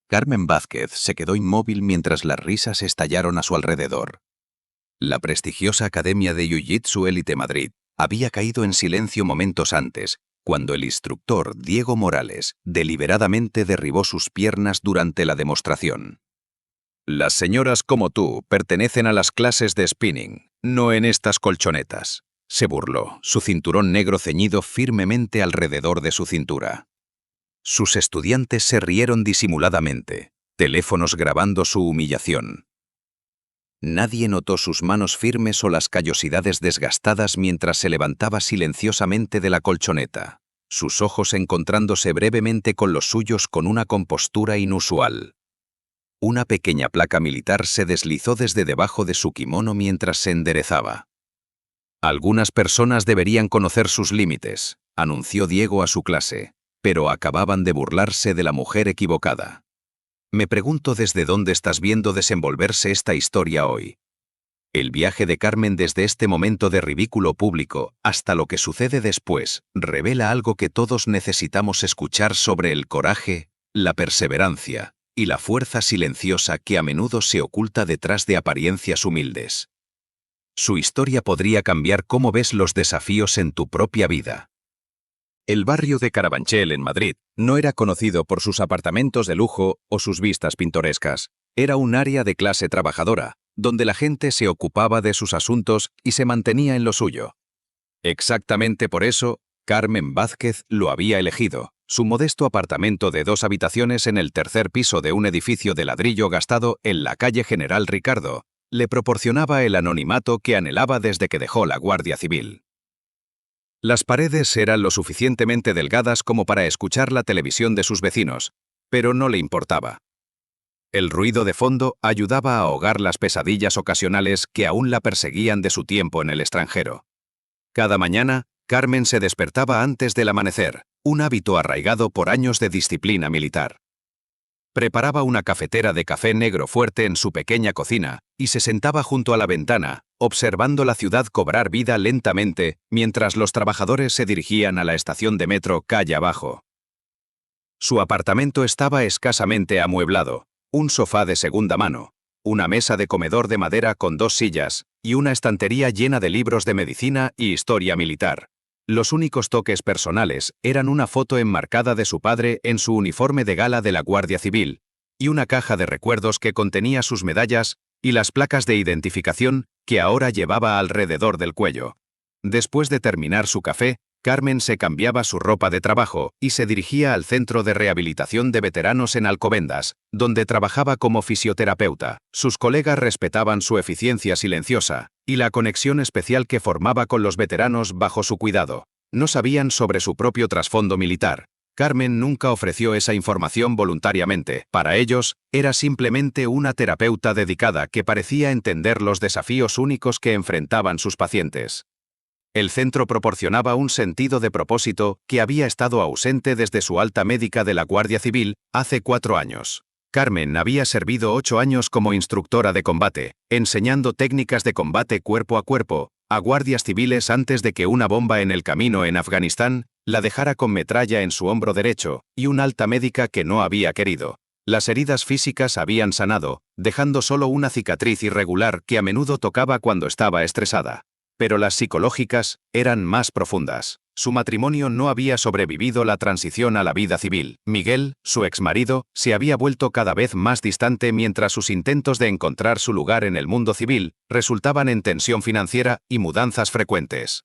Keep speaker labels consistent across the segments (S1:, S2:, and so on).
S1: Carmen Vázquez se quedó inmóvil mientras las risas estallaron a su alrededor. La prestigiosa Academia de Jiu-Jitsu Élite Madrid había caído en silencio momentos antes, cuando el instructor Diego Morales deliberadamente derribó sus piernas durante la demostración. «Las señoras como tú pertenecen a las clases de spinning, no en estas colchonetas», se burló, su cinturón negro ceñido firmemente alrededor de su cintura. Sus estudiantes se rieron disimuladamente, teléfonos grabando su humillación. Nadie notó sus manos firmes o las callosidades desgastadas mientras se levantaba silenciosamente de la colchoneta, sus ojos encontrándose brevemente con los suyos con una compostura inusual. Una pequeña placa militar se deslizó desde debajo de su kimono mientras se enderezaba. «Algunas personas deberían conocer sus límites», anunció Diego a su clase, pero acababan de burlarse de la mujer equivocada. «Me pregunto desde dónde estás viendo desenvolverse esta historia hoy». El viaje de Carmen desde este momento de ridículo público hasta lo que sucede después revela algo que todos necesitamos escuchar sobre el coraje, la perseverancia y la fuerza silenciosa que a menudo se oculta detrás de apariencias humildes. Su historia podría cambiar cómo ves los desafíos en tu propia vida. El barrio de Carabanchel, en Madrid, no era conocido por sus apartamentos de lujo o sus vistas pintorescas. Era un área de clase trabajadora, donde la gente se ocupaba de sus asuntos y se mantenía en lo suyo. Exactamente por eso, Carmen Vázquez lo había elegido. Su modesto apartamento de 2 habitaciones en el tercer piso de un edificio de ladrillo gastado en la calle General Ricardo le proporcionaba el anonimato que anhelaba desde que dejó la Guardia Civil. Las paredes eran lo suficientemente delgadas como para escuchar la televisión de sus vecinos, pero no le importaba. El ruido de fondo ayudaba a ahogar las pesadillas ocasionales que aún la perseguían de su tiempo en el extranjero. Cada mañana, Carmen se despertaba antes del amanecer, un hábito arraigado por años de disciplina militar. Preparaba una cafetera de café negro fuerte en su pequeña cocina y se sentaba junto a la ventana, observando la ciudad cobrar vida lentamente mientras los trabajadores se dirigían a la estación de metro calle abajo. Su apartamento estaba escasamente amueblado, un sofá de segunda mano, una mesa de comedor de madera con 2 sillas y una estantería llena de libros de medicina y historia militar. Los únicos toques personales eran una foto enmarcada de su padre en su uniforme de gala de la Guardia Civil y una caja de recuerdos que contenía sus medallas y las placas de identificación que ahora llevaba alrededor del cuello. Después de terminar su café, Carmen se cambiaba su ropa de trabajo y se dirigía al Centro de Rehabilitación de Veteranos en Alcobendas, donde trabajaba como fisioterapeuta. Sus colegas respetaban su eficiencia silenciosa y la conexión especial que formaba con los veteranos bajo su cuidado. No sabían sobre su propio trasfondo militar. Carmen nunca ofreció esa información voluntariamente. Para ellos, era simplemente una terapeuta dedicada que parecía entender los desafíos únicos que enfrentaban sus pacientes. El centro proporcionaba un sentido de propósito que había estado ausente desde su alta médica de la Guardia Civil hace 4 años. Carmen había servido 8 años como instructora de combate, enseñando técnicas de combate cuerpo a cuerpo a guardias civiles antes de que una bomba en el camino en Afganistán la dejara con metralla en su hombro derecho y una alta médica que no había querido. Las heridas físicas habían sanado, dejando solo una cicatriz irregular que a menudo tocaba cuando estaba estresada. Pero las psicológicas eran más profundas. Su matrimonio no había sobrevivido la transición a la vida civil. Miguel, su exmarido, se había vuelto cada vez más distante mientras sus intentos de encontrar su lugar en el mundo civil resultaban en tensión financiera y mudanzas frecuentes.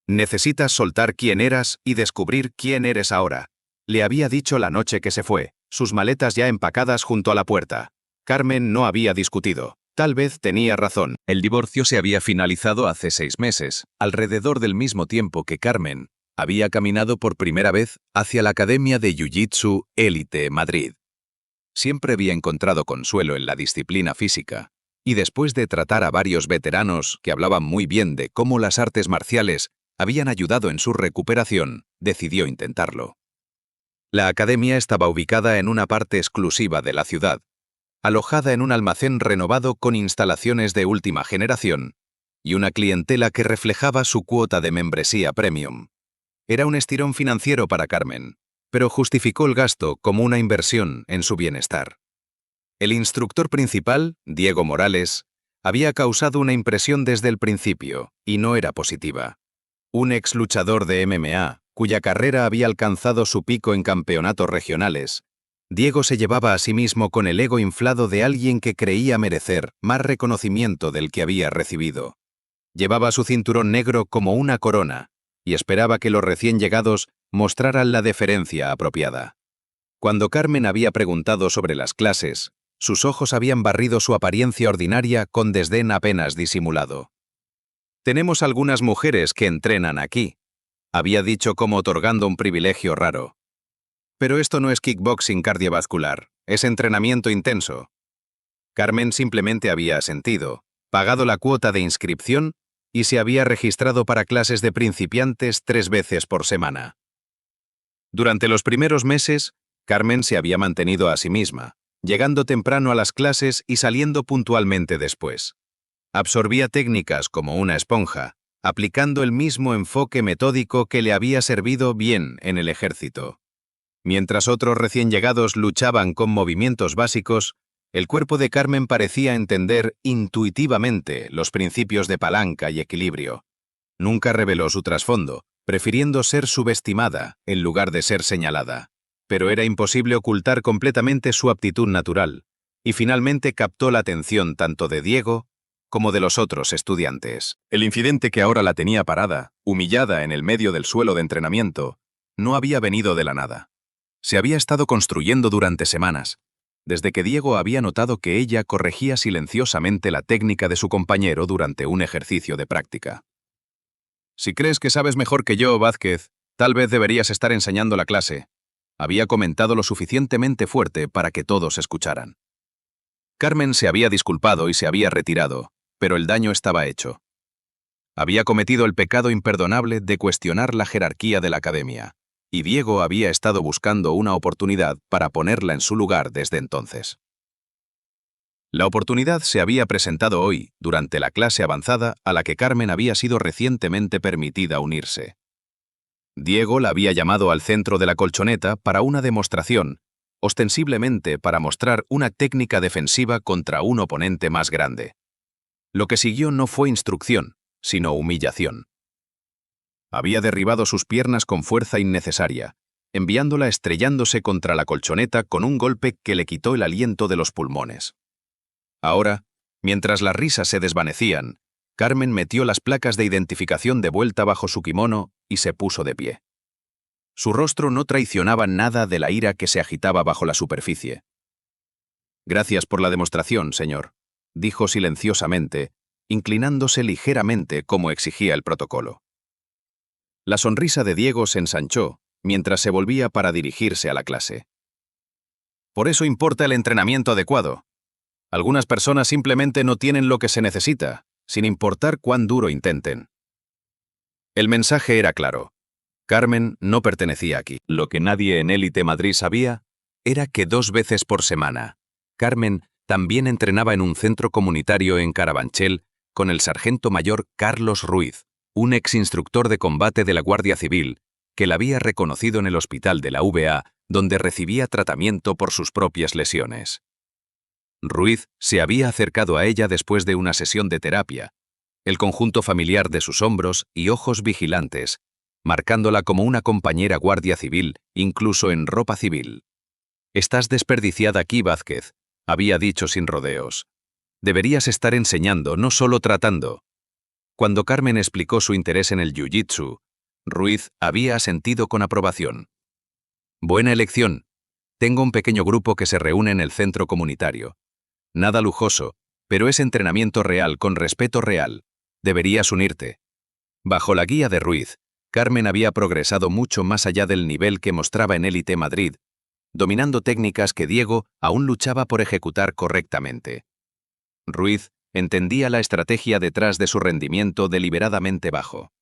S1: «Necesitas soltar quién eras y descubrir quién eres ahora», le había dicho la noche que se fue, sus maletas ya empacadas junto a la puerta. Carmen no había discutido. Tal vez tenía razón. El divorcio se había finalizado hace 6 meses, alrededor del mismo tiempo que Carmen había caminado por primera vez hacia la Academia de Jiu-Jitsu Élite Madrid. Siempre había encontrado consuelo en la disciplina física, y después de tratar a varios veteranos que hablaban muy bien de cómo las artes marciales habían ayudado en su recuperación, decidió intentarlo. La academia estaba ubicada en una parte exclusiva de la ciudad, alojada en un almacén renovado con instalaciones de última generación y una clientela que reflejaba su cuota de membresía premium. Era un estirón financiero para Carmen, pero justificó el gasto como una inversión en su bienestar. El instructor principal, Diego Morales, había causado una impresión desde el principio, y no era positiva. Un ex luchador de MMA, cuya carrera había alcanzado su pico en campeonatos regionales, Diego se llevaba a sí mismo con el ego inflado de alguien que creía merecer más reconocimiento del que había recibido. Llevaba su cinturón negro como una corona, y esperaba que los recién llegados mostraran la deferencia apropiada. Cuando Carmen había preguntado sobre las clases, sus ojos habían barrido su apariencia ordinaria con desdén apenas disimulado. «Tenemos algunas mujeres que entrenan aquí», había dicho como otorgando un privilegio raro. «Pero esto no es kickboxing cardiovascular, es entrenamiento intenso». Carmen simplemente había asentido, pagado la cuota de inscripción y se había registrado para clases de principiantes 3 veces por semana. Durante los primeros meses, Carmen se había mantenido a sí misma, llegando temprano a las clases y saliendo puntualmente después. Absorbía técnicas como una esponja, aplicando el mismo enfoque metódico que le había servido bien en el ejército. Mientras otros recién llegados luchaban con movimientos básicos, el cuerpo de Carmen parecía entender intuitivamente los principios de palanca y equilibrio. Nunca reveló su trasfondo, prefiriendo ser subestimada en lugar de ser señalada. Pero era imposible ocultar completamente su aptitud natural, y finalmente captó la atención tanto de Diego como de los otros estudiantes. El incidente que ahora la tenía parada, humillada en el medio del suelo de entrenamiento, no había venido de la nada. Se había estado construyendo durante semanas, desde que Diego había notado que ella corregía silenciosamente la técnica de su compañero durante un ejercicio de práctica. «Si crees que sabes mejor que yo, Vázquez, tal vez deberías estar enseñando la clase», había comentado lo suficientemente fuerte para que todos escucharan. Carmen se había disculpado y se había retirado, pero el daño estaba hecho. Había cometido el pecado imperdonable de cuestionar la jerarquía de la academia, y Diego había estado buscando una oportunidad para ponerla en su lugar desde entonces. La oportunidad se había presentado hoy, durante la clase avanzada a la que Carmen había sido recientemente permitida unirse. Diego la había llamado al centro de la colchoneta para una demostración, ostensiblemente para mostrar una técnica defensiva contra un oponente más grande. Lo que siguió no fue instrucción, sino humillación. Había derribado sus piernas con fuerza innecesaria, enviándola estrellándose contra la colchoneta con un golpe que le quitó el aliento de los pulmones. Ahora, mientras las risas se desvanecían, Carmen metió las placas de identificación de vuelta bajo su kimono y se puso de pie. Su rostro no traicionaba nada de la ira que se agitaba bajo la superficie. «Gracias por la demostración, señor», dijo silenciosamente, inclinándose ligeramente como exigía el protocolo. La sonrisa de Diego se ensanchó mientras se volvía para dirigirse a la clase. «Por eso importa el entrenamiento adecuado. Algunas personas simplemente no tienen lo que se necesita, sin importar cuán duro intenten». El mensaje era claro. Carmen no pertenecía aquí. Lo que nadie en Élite Madrid sabía era que 2 veces por semana, Carmen también entrenaba en un centro comunitario en Carabanchel con el sargento mayor Carlos Ruiz, un ex instructor de combate de la Guardia Civil, que la había reconocido en el hospital de la VA, donde recibía tratamiento por sus propias lesiones. Ruiz se había acercado a ella después de una sesión de terapia, el conjunto familiar de sus hombros y ojos vigilantes, marcándola como una compañera guardia civil, incluso en ropa civil. «Estás desperdiciada aquí, Vázquez», había dicho sin rodeos. «Deberías estar enseñando, no solo tratando». Cuando Carmen explicó su interés en el jiu-jitsu, Ruiz había asentido con aprobación. «Buena elección. Tengo un pequeño grupo que se reúne en el centro comunitario. Nada lujoso, pero es entrenamiento real con respeto real. Deberías unirte». Bajo la guía de Ruiz, Carmen había progresado mucho más allá del nivel que mostraba en Élite Madrid, dominando técnicas que Diego aún luchaba por ejecutar correctamente. Ruiz entendía la estrategia detrás de su rendimiento deliberadamente bajo.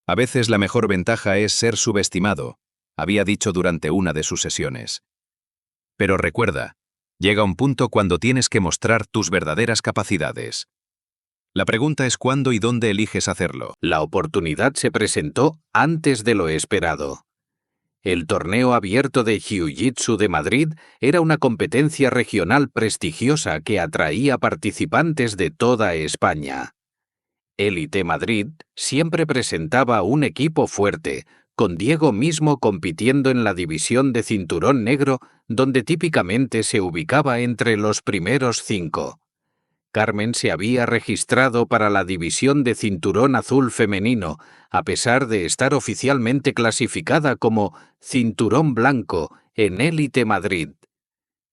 S1: «A veces la mejor ventaja es ser subestimado», había dicho durante una de sus sesiones. «Pero recuerda, llega un punto cuando tienes que mostrar tus verdaderas capacidades. La pregunta es cuándo y dónde eliges hacerlo».
S2: La oportunidad se presentó antes de lo esperado. El torneo abierto de Jiu-Jitsu de Madrid era una competencia regional prestigiosa que atraía participantes de toda España. Élite Madrid siempre presentaba un equipo fuerte, con Diego mismo compitiendo en la división de cinturón negro, donde típicamente se ubicaba entre los primeros 5. Carmen se había registrado para la división de cinturón azul femenino, a pesar de estar oficialmente clasificada como cinturón blanco en Élite Madrid.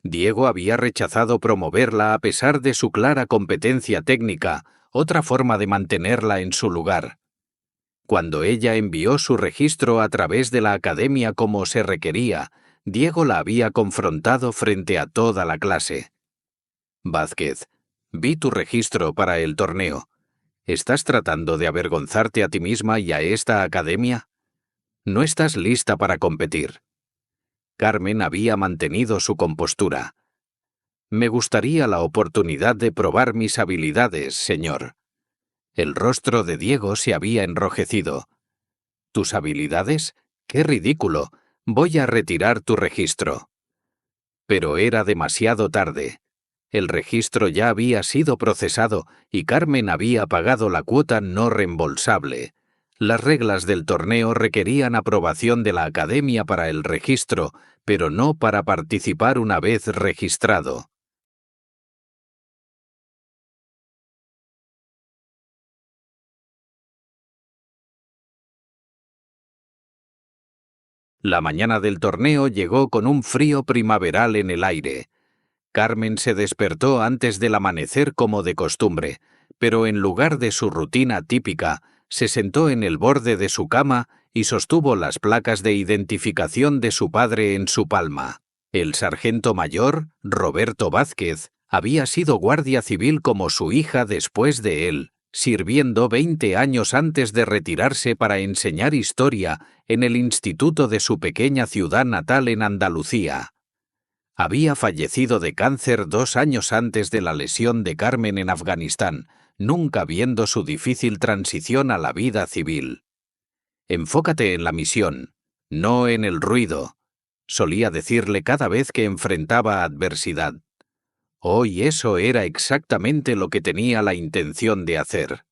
S2: Diego había rechazado promoverla a pesar de su clara competencia técnica, otra forma de mantenerla en su lugar. Cuando ella envió su registro a través de la academia como se requería, Diego la había confrontado frente a toda la clase. Vázquez, vi tu registro para el torneo. ¿Estás tratando de avergonzarte a ti misma y a esta academia? No estás lista para competir. Carmen había mantenido su compostura. Me gustaría la oportunidad de probar mis habilidades, señor. El rostro de Diego se había enrojecido. ¿Tus habilidades? ¡Qué ridículo! Voy a retirar tu registro. Pero era demasiado tarde. El registro ya había sido procesado y Carmen había pagado la cuota no reembolsable. Las reglas del torneo requerían aprobación de la academia para el registro, pero no para participar una vez registrado. La mañana del torneo llegó con un frío primaveral en el aire. Carmen se despertó antes del amanecer como de costumbre, pero en lugar de su rutina típica, se sentó en el borde de su cama y sostuvo las placas de identificación de su padre en su palma. El sargento mayor, Roberto Vázquez, había sido guardia civil como su hija después de él, sirviendo 20 años antes de retirarse para enseñar historia en el instituto de su pequeña ciudad natal en Andalucía. Había fallecido de cáncer 2 años antes de la lesión de Carmen en Afganistán, nunca viendo su difícil transición a la vida civil. Enfócate en la misión, no en el ruido, solía decirle cada vez que enfrentaba adversidad. Hoy eso era exactamente lo que tenía la intención de hacer.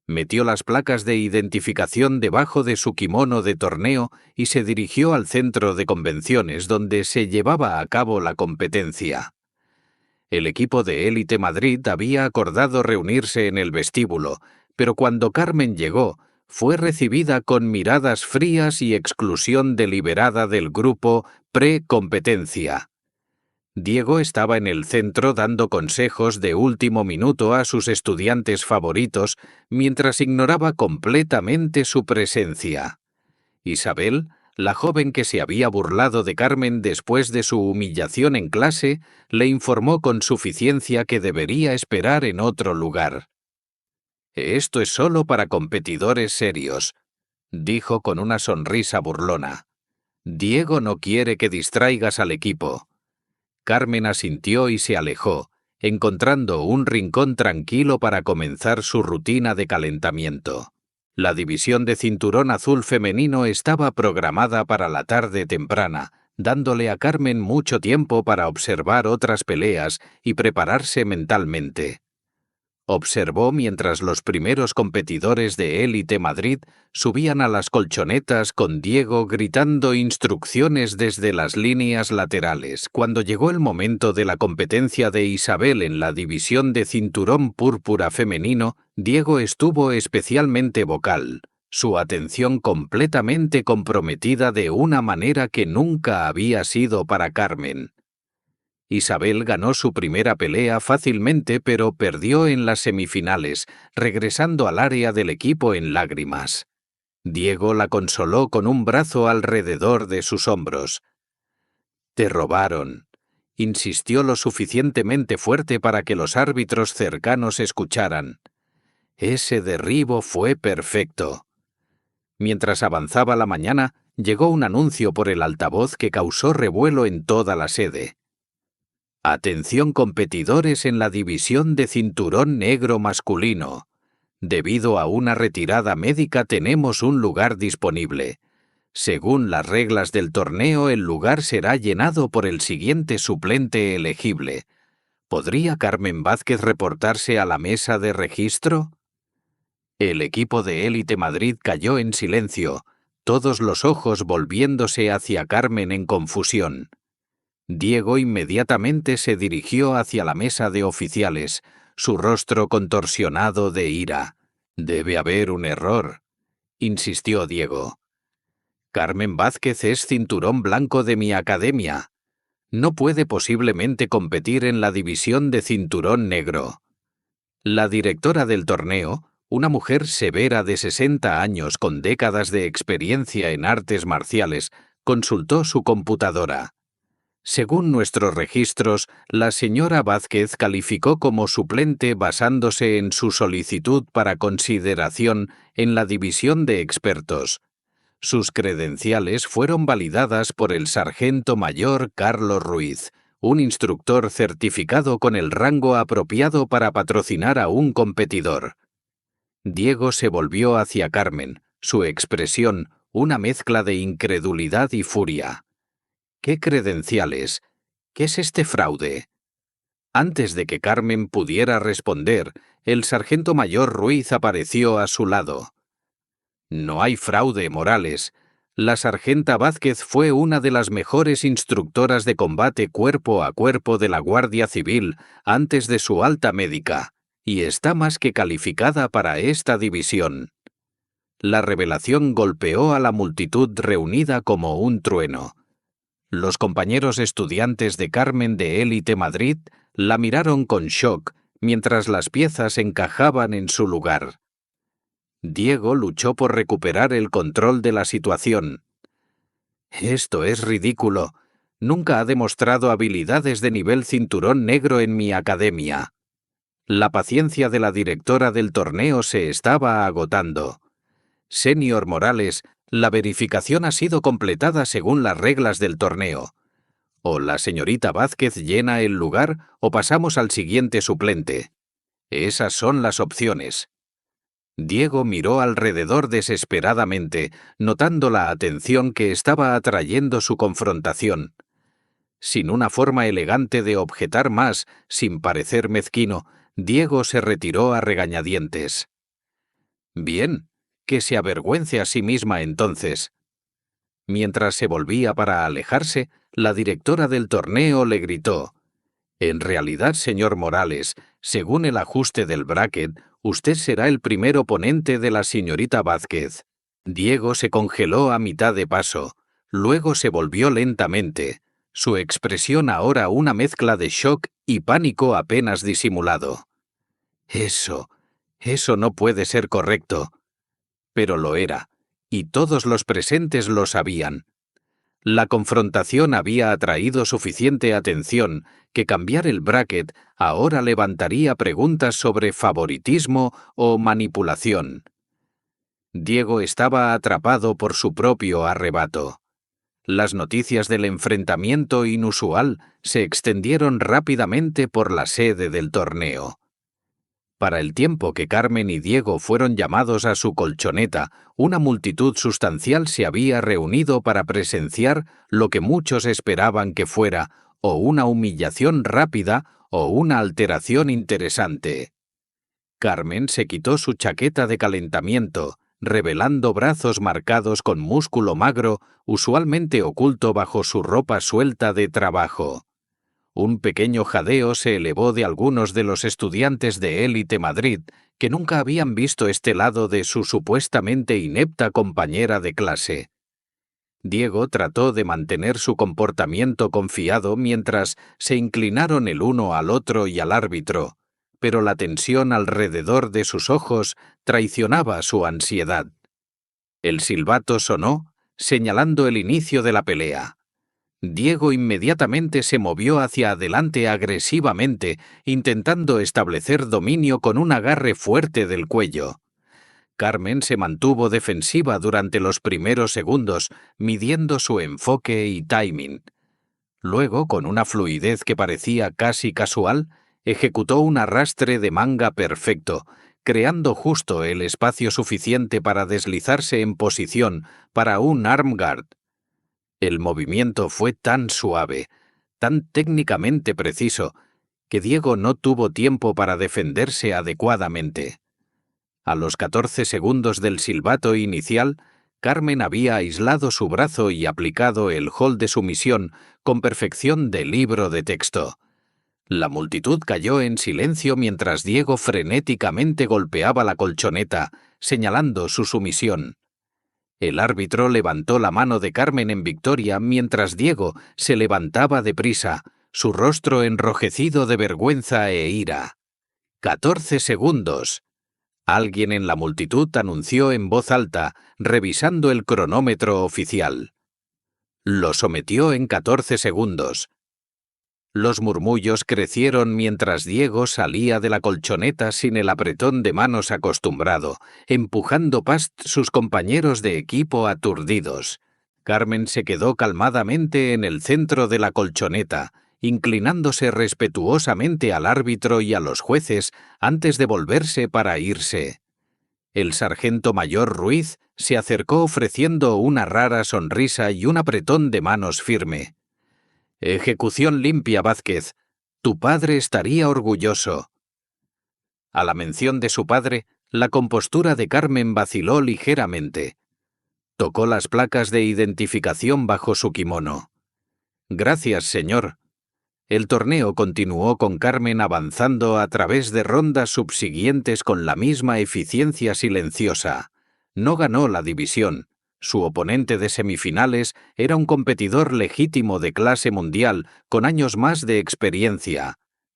S2: Metió las placas de identificación debajo de su kimono de torneo y se dirigió al centro de convenciones donde se llevaba a cabo la competencia. El equipo de Élite Madrid había acordado reunirse en el vestíbulo, pero cuando Carmen llegó, fue recibida con miradas frías y exclusión deliberada del grupo pre-competencia. Diego estaba en el centro dando consejos de último minuto a sus estudiantes favoritos mientras ignoraba completamente su presencia. Isabel, la joven que se había burlado de Carmen después de su humillación en clase, le informó con suficiencia que debería esperar en otro lugar. «Esto es solo para competidores serios», dijo con una sonrisa burlona. «Diego no quiere que distraigas al equipo». Carmen asintió y se alejó, encontrando un rincón tranquilo para comenzar su rutina de calentamiento. La división de cinturón azul femenino estaba programada para la tarde temprana, dándole a Carmen mucho tiempo para observar otras peleas y prepararse mentalmente. Observó mientras los primeros competidores de Élite Madrid subían a las colchonetas con Diego gritando instrucciones desde las líneas laterales. Cuando llegó el momento de la competencia de Isabel en la división de cinturón púrpura femenino, Diego estuvo especialmente vocal, su atención completamente comprometida de una manera que nunca había sido para Carmen. Isabel ganó su primera pelea fácilmente, pero perdió en las semifinales, regresando al área del equipo en lágrimas. Diego la consoló con un brazo alrededor de sus hombros. «Te robaron», insistió lo suficientemente fuerte para que los árbitros cercanos escucharan. «Ese derribo fue perfecto». Mientras avanzaba la mañana, llegó un anuncio por el altavoz que causó revuelo en toda la sede. Atención competidores en la división de cinturón negro masculino. Debido a una retirada médica tenemos un lugar disponible. Según las reglas del torneo, el lugar será llenado por el siguiente suplente elegible. ¿Podría Carmen Vázquez reportarse a la mesa de registro? El equipo de Élite Madrid cayó en silencio, todos los ojos volviéndose hacia Carmen en confusión. Diego inmediatamente se dirigió hacia la mesa de oficiales, su rostro contorsionado de ira. «Debe haber un error», insistió Diego. «Carmen Vázquez es cinturón blanco de mi academia. No puede posiblemente competir en la división de cinturón negro». La directora del torneo, una mujer severa de 60 años con décadas de experiencia en artes marciales, consultó su computadora. Según nuestros registros, la señora Vázquez calificó como suplente basándose en su solicitud para consideración en la división de expertos. Sus credenciales fueron validadas por el sargento mayor Carlos Ruiz, un instructor certificado con el rango apropiado para patrocinar a un competidor. Diego se volvió hacia Carmen, su expresión una mezcla de incredulidad y furia. ¿Qué credenciales? ¿Qué es este fraude? Antes de que Carmen pudiera responder, el sargento mayor Ruiz apareció a su lado. No hay fraude, Morales. La sargenta Vázquez fue una de las mejores instructoras de combate cuerpo a cuerpo de la Guardia Civil antes de su alta médica, y está más que calificada para esta división. La revelación golpeó a la multitud reunida como un trueno. Los compañeros estudiantes de Carmen de Élite Madrid la miraron con shock mientras las piezas encajaban en su lugar. Diego luchó por recuperar el control de la situación. «Esto es ridículo. Nunca ha demostrado habilidades de nivel cinturón negro en mi academia». La paciencia de la directora del torneo se estaba agotando. «Señor Morales, la verificación ha sido completada según las reglas del torneo. O la señorita Vázquez llena el lugar o pasamos al siguiente suplente. Esas son las opciones». Diego miró alrededor desesperadamente, notando la atención que estaba atrayendo su confrontación. Sin una forma elegante de objetar más, sin parecer mezquino, Diego se retiró a regañadientes. «Bien, que se avergüence a sí misma entonces». Mientras se volvía para alejarse, la directora del torneo le gritó: «En realidad, señor Morales, según el ajuste del bracket, usted será el primer oponente de la señorita Vázquez». Diego se congeló a mitad de paso, luego se volvió lentamente, su expresión ahora una mezcla de shock y pánico apenas disimulado. Eso no puede ser correcto. Pero lo era, y todos los presentes lo sabían. La confrontación había atraído suficiente atención que cambiar el bracket ahora levantaría preguntas sobre favoritismo o manipulación. Diego estaba atrapado por su propio arrebato. Las noticias del enfrentamiento inusual se extendieron rápidamente por la sede del torneo. Para el tiempo que Carmen y Diego fueron llamados a su colchoneta, una multitud sustancial se había reunido para presenciar lo que muchos esperaban que fuera o una humillación rápida o una alteración interesante. Carmen se quitó su chaqueta de calentamiento, revelando brazos marcados con músculo magro, usualmente oculto bajo su ropa suelta de trabajo. Un pequeño jadeo se elevó de algunos de los estudiantes de Élite Madrid, que nunca habían visto este lado de su supuestamente inepta compañera de clase. Diego trató de mantener su comportamiento confiado mientras se inclinaron el uno al otro y al árbitro, pero la tensión alrededor de sus ojos traicionaba su ansiedad. El silbato sonó, señalando el inicio de la pelea. Diego inmediatamente se movió hacia adelante agresivamente, intentando establecer dominio con un agarre fuerte del cuello. Carmen se mantuvo defensiva durante los primeros segundos, midiendo su enfoque y timing. Luego, con una fluidez que parecía casi casual, ejecutó un arrastre de manga perfecto, creando justo el espacio suficiente para deslizarse en posición para un armguard. El movimiento fue tan suave, tan técnicamente preciso, que Diego no tuvo tiempo para defenderse adecuadamente. A los 14 segundos del silbato inicial, Carmen había aislado su brazo y aplicado el hold de sumisión con perfección de libro de texto. La multitud cayó en silencio mientras Diego frenéticamente golpeaba la colchoneta, señalando su sumisión. El árbitro levantó la mano de Carmen en victoria mientras Diego se levantaba deprisa, su rostro enrojecido de vergüenza e ira. 14 segundos. Alguien en la multitud anunció en voz alta, revisando el cronómetro oficial. Lo sometió en 14 segundos. Los murmullos crecieron mientras Diego salía de la colchoneta sin el apretón de manos acostumbrado, empujando past sus compañeros de equipo aturdidos. Carmen se quedó calmadamente en el centro de la colchoneta, inclinándose respetuosamente al árbitro y a los jueces antes de volverse para irse. El sargento mayor Ruiz se acercó ofreciendo una rara sonrisa y un apretón de manos firme. «Ejecución limpia, Vázquez. Tu padre estaría orgulloso». A la mención de su padre, la compostura de Carmen vaciló ligeramente. Tocó las placas de identificación bajo su kimono. «Gracias, señor». El torneo continuó con Carmen avanzando a través de rondas subsiguientes con la misma eficiencia silenciosa. No ganó la división. Su oponente de semifinales era un competidor legítimo de clase mundial con años más de experiencia,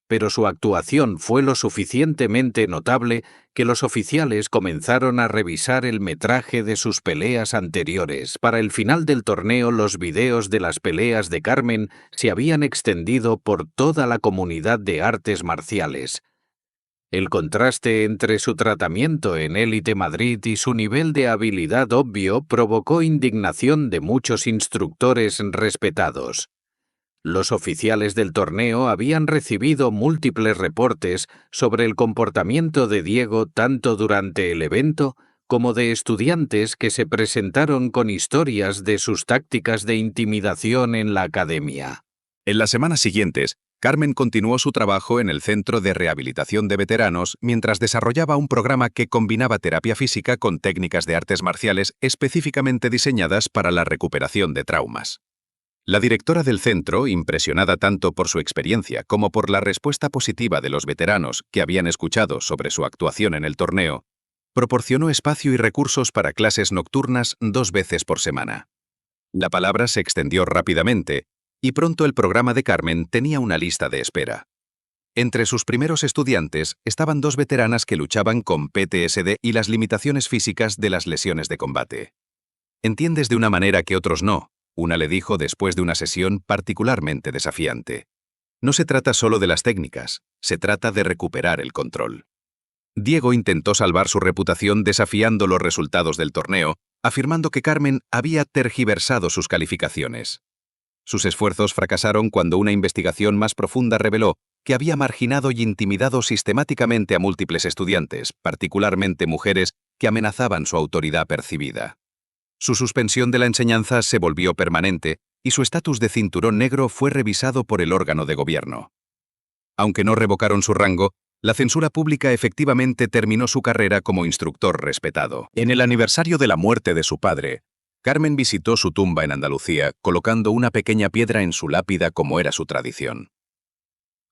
S2: pero su actuación fue lo suficientemente notable que los oficiales comenzaron a revisar el metraje de sus peleas anteriores. Para el final del torneo, los videos de las peleas de Carmen se habían extendido por toda la comunidad de artes marciales. El contraste entre su tratamiento en Élite Madrid y su nivel de habilidad obvio provocó indignación de muchos instructores respetados. Los oficiales del torneo habían recibido múltiples reportes sobre el comportamiento de Diego tanto durante el evento como de estudiantes que se presentaron con historias de sus tácticas de intimidación en la academia.
S1: En las semanas siguientes, Carmen continuó su trabajo en el Centro de Rehabilitación de Veteranos mientras desarrollaba un programa que combinaba terapia física con técnicas de artes marciales específicamente diseñadas para la recuperación de traumas. La directora del centro, impresionada tanto por su experiencia como por la respuesta positiva de los veteranos que habían escuchado sobre su actuación en el torneo, proporcionó espacio y recursos para clases nocturnas 2 veces por semana. La palabra se extendió rápidamente, y pronto el programa de Carmen tenía una lista de espera. Entre sus primeros estudiantes estaban 2 veteranas que luchaban con PTSD y las limitaciones físicas de las lesiones de combate. «Entiendes de una manera que otros no», una le dijo después de una sesión particularmente desafiante. «No se trata solo de las técnicas, se trata de recuperar el control». Diego intentó salvar su reputación desafiando los resultados del torneo, afirmando que Carmen había tergiversado sus calificaciones. Sus esfuerzos fracasaron cuando una investigación más profunda reveló que había marginado y intimidado sistemáticamente a múltiples estudiantes, particularmente mujeres, que amenazaban su autoridad percibida. Su suspensión de la enseñanza se volvió permanente y su estatus de cinturón negro fue revisado por el órgano de gobierno. Aunque no revocaron su rango, la censura pública efectivamente terminó su carrera como instructor respetado. En el aniversario de la muerte de su padre, Carmen visitó su tumba en Andalucía, colocando una pequeña piedra en su lápida como era su tradición.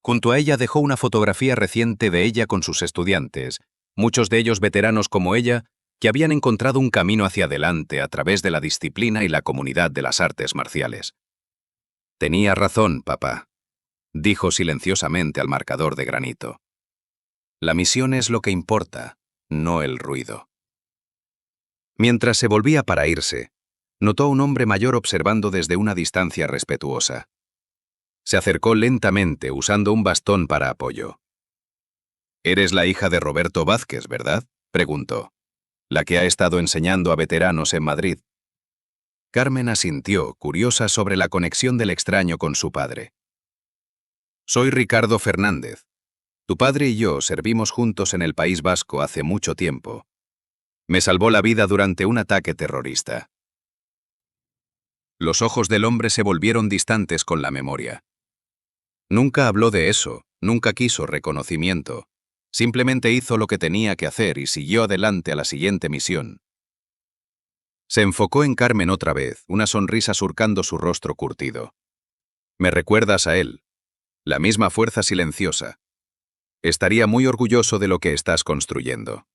S1: Junto a ella dejó una fotografía reciente de ella con sus estudiantes, muchos de ellos veteranos como ella, que habían encontrado un camino hacia adelante a través de la disciplina y la comunidad de las artes marciales. «Tenía razón, papá», dijo silenciosamente al marcador de granito. «La misión es lo que importa, no el ruido». Mientras se volvía para irse, notó a un hombre mayor observando desde una distancia respetuosa. Se acercó lentamente usando un bastón para apoyo. «Eres la hija de Roberto Vázquez, ¿verdad?», preguntó. «La que ha estado enseñando a veteranos en Madrid». Carmen asintió, curiosa sobre la conexión del extraño con su padre. «Soy Ricardo Fernández. Tu padre y yo servimos juntos en el País Vasco hace mucho tiempo. Me salvó la vida durante un ataque terrorista. Los ojos del hombre se volvieron distantes con la memoria. Nunca habló de eso, nunca quiso reconocimiento. Simplemente hizo lo que tenía que hacer y siguió adelante a la siguiente misión. Se enfocó en Carmen otra vez, una sonrisa surcando su rostro curtido. Me recuerdas a él. La misma fuerza silenciosa. Estaría muy orgulloso de lo que estás construyendo.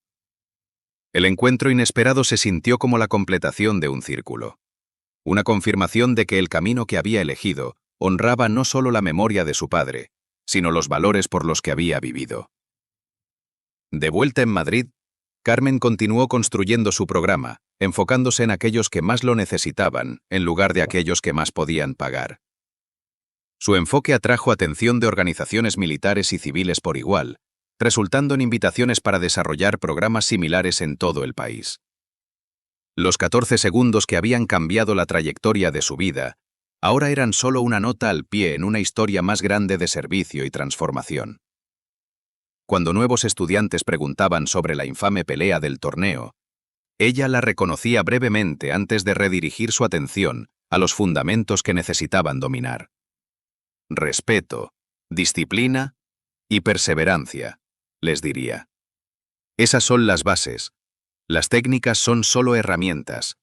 S1: El encuentro inesperado se sintió como la completación de un círculo. Una confirmación de que el camino que había elegido honraba no solo la memoria de su padre, sino los valores por los que había vivido. De vuelta en Madrid, Carmen continuó construyendo su programa, enfocándose en aquellos que más lo necesitaban, en lugar de aquellos que más podían pagar. Su enfoque atrajo atención de organizaciones militares y civiles por igual, resultando en invitaciones para desarrollar programas similares en todo el país. Los 14 segundos que habían cambiado la trayectoria de su vida, ahora eran solo una nota al pie en una historia más grande de servicio y transformación. Cuando nuevos estudiantes preguntaban sobre la infame pelea del torneo, ella la reconocía brevemente antes de redirigir su atención a los fundamentos que necesitaban dominar. Respeto, disciplina y perseverancia, les diría. Esas son las bases. Las técnicas son solo herramientas.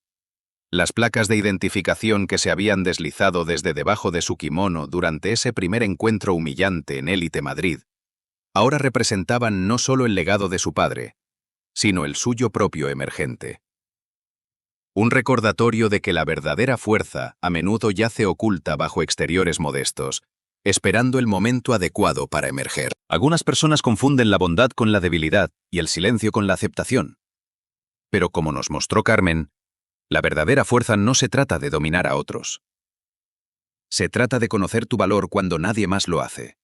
S1: Las placas de identificación que se habían deslizado desde debajo de su kimono durante ese primer encuentro humillante en Élite Madrid, ahora representaban no solo el legado de su padre, sino el suyo propio emergente. Un recordatorio de que la verdadera fuerza a menudo yace oculta bajo exteriores modestos, esperando el momento adecuado para emerger. Algunas personas confunden la bondad con la debilidad y el silencio con la aceptación. Pero como nos mostró Carmen, la verdadera fuerza no se trata de dominar a otros. Se trata de conocer tu valor cuando nadie más lo hace.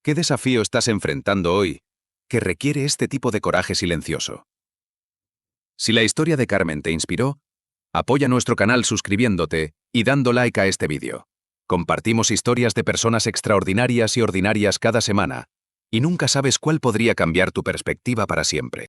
S1: ¿Qué desafío estás enfrentando hoy que requiere este tipo de coraje silencioso? Si la historia de Carmen te inspiró, apoya nuestro canal suscribiéndote y dando like a este vídeo. Compartimos historias de personas extraordinarias y ordinarias cada semana, y nunca sabes cuál podría cambiar tu perspectiva para siempre.